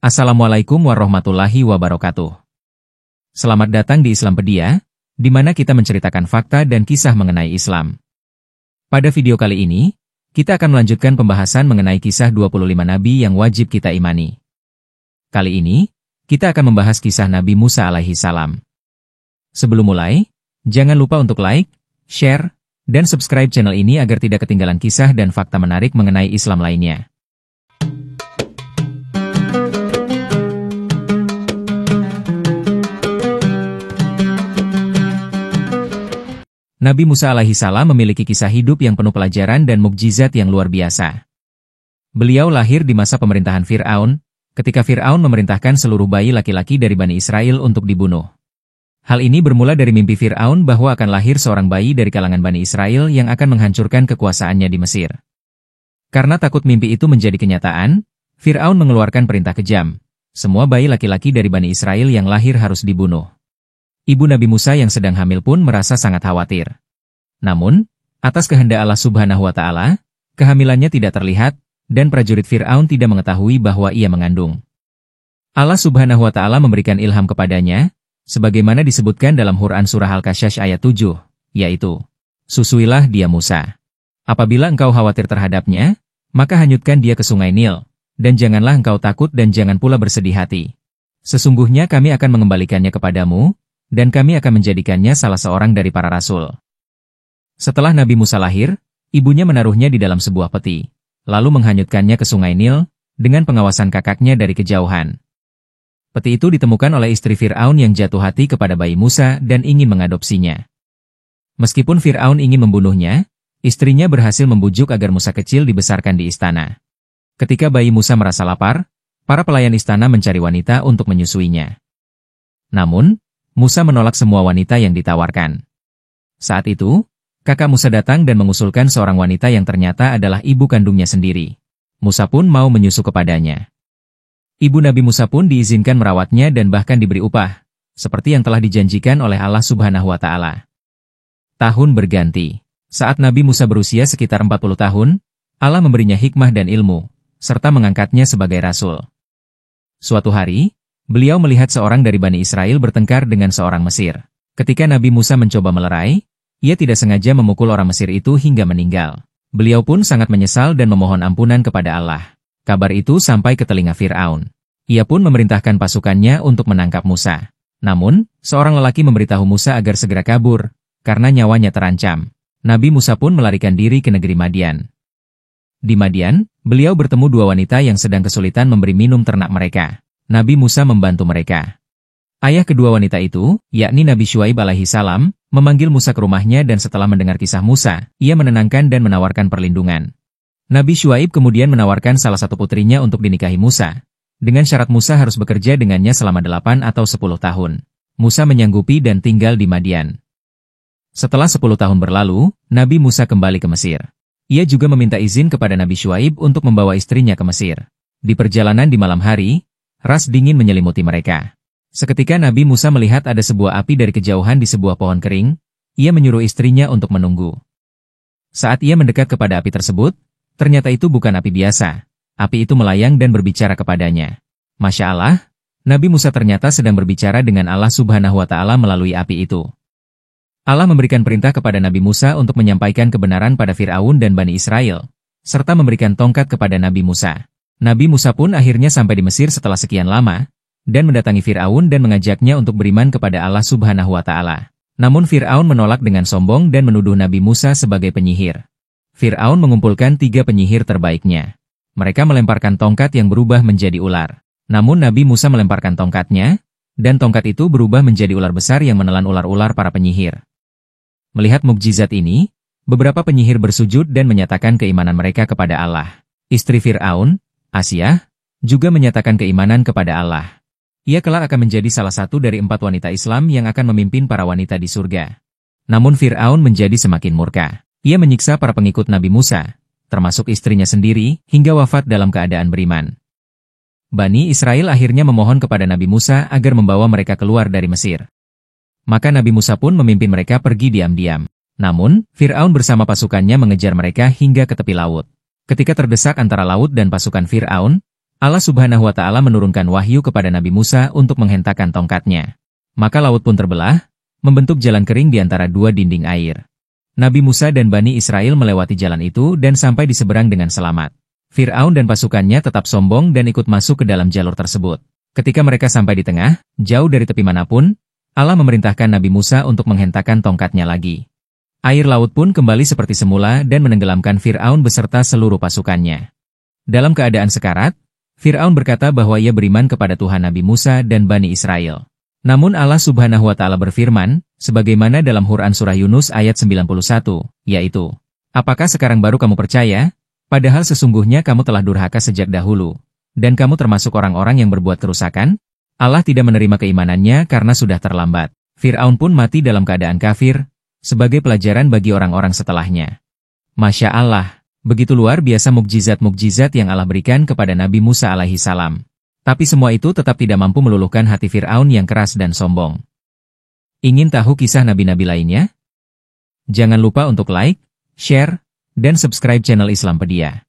Assalamualaikum warahmatullahi wabarakatuh. Selamat datang di Islampedia, di mana kita menceritakan fakta dan kisah mengenai Islam. Pada video kali ini, kita akan melanjutkan pembahasan mengenai kisah 25 nabi yang wajib kita imani. Kali ini, kita akan membahas kisah Nabi Musa alaihi salam. Sebelum mulai, jangan lupa untuk like, share, dan subscribe channel ini agar tidak ketinggalan kisah dan fakta menarik mengenai Islam lainnya. Nabi Musa alaihi salam memiliki kisah hidup yang penuh pelajaran dan mukjizat yang luar biasa. Beliau lahir di masa pemerintahan Fir'aun, ketika Fir'aun memerintahkan seluruh bayi laki-laki dari Bani Israel untuk dibunuh. Hal ini bermula dari mimpi Fir'aun bahwa akan lahir seorang bayi dari kalangan Bani Israel yang akan menghancurkan kekuasaannya di Mesir. Karena takut mimpi itu menjadi kenyataan, Fir'aun mengeluarkan perintah kejam. Semua bayi laki-laki dari Bani Israel yang lahir harus dibunuh. Ibu Nabi Musa yang sedang hamil pun merasa sangat khawatir. Namun, atas kehendak Allah Subhanahu wa Ta'ala, kehamilannya tidak terlihat, dan prajurit Fir'aun tidak mengetahui bahwa ia mengandung. Allah Subhanahu wa Ta'ala memberikan ilham kepadanya, sebagaimana disebutkan dalam Quran Surah Al-Qasas ayat 7, yaitu, "Susuilah dia Musa. Apabila engkau khawatir terhadapnya, maka hanyutkan dia ke sungai Nil, dan janganlah engkau takut dan jangan pula bersedih hati. Sesungguhnya kami akan mengembalikannya kepadamu, dan kami akan menjadikannya salah seorang dari para rasul." Setelah Nabi Musa lahir, ibunya menaruhnya di dalam sebuah peti, lalu menghanyutkannya ke sungai Nil, dengan pengawasan kakaknya dari kejauhan. Peti itu ditemukan oleh istri Fir'aun yang jatuh hati kepada bayi Musa dan ingin mengadopsinya. Meskipun Fir'aun ingin membunuhnya, istrinya berhasil membujuk agar Musa kecil dibesarkan di istana. Ketika bayi Musa merasa lapar, para pelayan istana mencari wanita untuk menyusuinya. Namun, Musa menolak semua wanita yang ditawarkan. Saat itu, kakak Musa datang dan mengusulkan seorang wanita yang ternyata adalah ibu kandungnya sendiri. Musa pun mau menyusu kepadanya. Ibu Nabi Musa pun diizinkan merawatnya dan bahkan diberi upah, seperti yang telah dijanjikan oleh Allah Subhanahu wa Ta'ala. Tahun berganti. Saat Nabi Musa berusia sekitar 40 tahun, Allah memberinya hikmah dan ilmu, serta mengangkatnya sebagai rasul. Suatu hari, beliau melihat seorang dari Bani Israel bertengkar dengan seorang Mesir. Ketika Nabi Musa mencoba melerai, ia tidak sengaja memukul orang Mesir itu hingga meninggal. Beliau pun sangat menyesal dan memohon ampunan kepada Allah. Kabar itu sampai ke telinga Fir'aun. Ia pun memerintahkan pasukannya untuk menangkap Musa. Namun, seorang lelaki memberitahu Musa agar segera kabur, karena nyawanya terancam. Nabi Musa pun melarikan diri ke negeri Madian. Di Madian, beliau bertemu dua wanita yang sedang kesulitan memberi minum ternak mereka. Nabi Musa membantu mereka. Ayah kedua wanita itu, yakni Nabi Syuaib alaihi salam, memanggil Musa ke rumahnya dan setelah mendengar kisah Musa, ia menenangkan dan menawarkan perlindungan. Nabi Syuaib kemudian menawarkan salah satu putrinya untuk dinikahi Musa, dengan syarat Musa harus bekerja dengannya selama 8 atau 10 tahun. Musa menyanggupi dan tinggal di Madian. Setelah 10 tahun berlalu, Nabi Musa kembali ke Mesir. Ia juga meminta izin kepada Nabi Syuaib untuk membawa istrinya ke Mesir. Di perjalanan di malam hari, ras dingin menyelimuti mereka. Seketika Nabi Musa melihat ada sebuah api dari kejauhan di sebuah pohon kering, ia menyuruh istrinya untuk menunggu. Saat ia mendekat kepada api tersebut, ternyata itu bukan api biasa. Api itu melayang dan berbicara kepadanya. Masya Allah, Nabi Musa ternyata sedang berbicara dengan Allah Subhanahu wa Ta'ala melalui api itu. Allah memberikan perintah kepada Nabi Musa untuk menyampaikan kebenaran pada Fir'aun dan Bani Israel, serta memberikan tongkat kepada Nabi Musa. Nabi Musa pun akhirnya sampai di Mesir setelah sekian lama, dan mendatangi Fir'aun dan mengajaknya untuk beriman kepada Allah Subhanahu wa Ta'ala. Namun Fir'aun menolak dengan sombong dan menuduh Nabi Musa sebagai penyihir. Fir'aun mengumpulkan 3 penyihir terbaiknya. Mereka melemparkan tongkat yang berubah menjadi ular. Namun Nabi Musa melemparkan tongkatnya, dan tongkat itu berubah menjadi ular besar yang menelan ular-ular para penyihir. Melihat mukjizat ini, beberapa penyihir bersujud dan menyatakan keimanan mereka kepada Allah. Istri Fir'aun, Asyah, juga menyatakan keimanan kepada Allah. Ia kelak akan menjadi salah satu dari 4 wanita Islam yang akan memimpin para wanita di surga. Namun Fir'aun menjadi semakin murka. Ia menyiksa para pengikut Nabi Musa, termasuk istrinya sendiri, hingga wafat dalam keadaan beriman. Bani Israel akhirnya memohon kepada Nabi Musa agar membawa mereka keluar dari Mesir. Maka Nabi Musa pun memimpin mereka pergi diam-diam. Namun, Fir'aun bersama pasukannya mengejar mereka hingga ke tepi laut. Ketika terdesak antara laut dan pasukan Fir'aun, Allah Subhanahu wa Ta'ala menurunkan wahyu kepada Nabi Musa untuk menghentakkan tongkatnya. Maka laut pun terbelah, membentuk jalan kering di antara dua dinding air. Nabi Musa dan Bani Israel melewati jalan itu dan sampai di seberang dengan selamat. Fir'aun dan pasukannya tetap sombong dan ikut masuk ke dalam jalur tersebut. Ketika mereka sampai di tengah, jauh dari tepi manapun, Allah memerintahkan Nabi Musa untuk menghentakkan tongkatnya lagi. Air laut pun kembali seperti semula dan menenggelamkan Fir'aun beserta seluruh pasukannya. Dalam keadaan sekarat, Fir'aun berkata bahwa ia beriman kepada Tuhan Nabi Musa dan Bani Israel. Namun Allah Subhanahu wa Ta'ala berfirman, sebagaimana dalam Quran Surah Yunus ayat 91, yaitu, "Apakah sekarang baru kamu percaya? Padahal sesungguhnya kamu telah durhaka sejak dahulu, dan kamu termasuk orang-orang yang berbuat kerusakan?" Allah tidak menerima keimanannya karena sudah terlambat. Fir'aun pun mati dalam keadaan kafir, sebagai pelajaran bagi orang-orang setelahnya. Masya Allah, begitu luar biasa mukjizat-mukjizat yang Allah berikan kepada Nabi Musa alaihi salam. Tapi semua itu tetap tidak mampu meluluhkan hati Fir'aun yang keras dan sombong. Ingin tahu kisah nabi-nabi lainnya? Jangan lupa untuk like, share, dan subscribe channel Islampedia.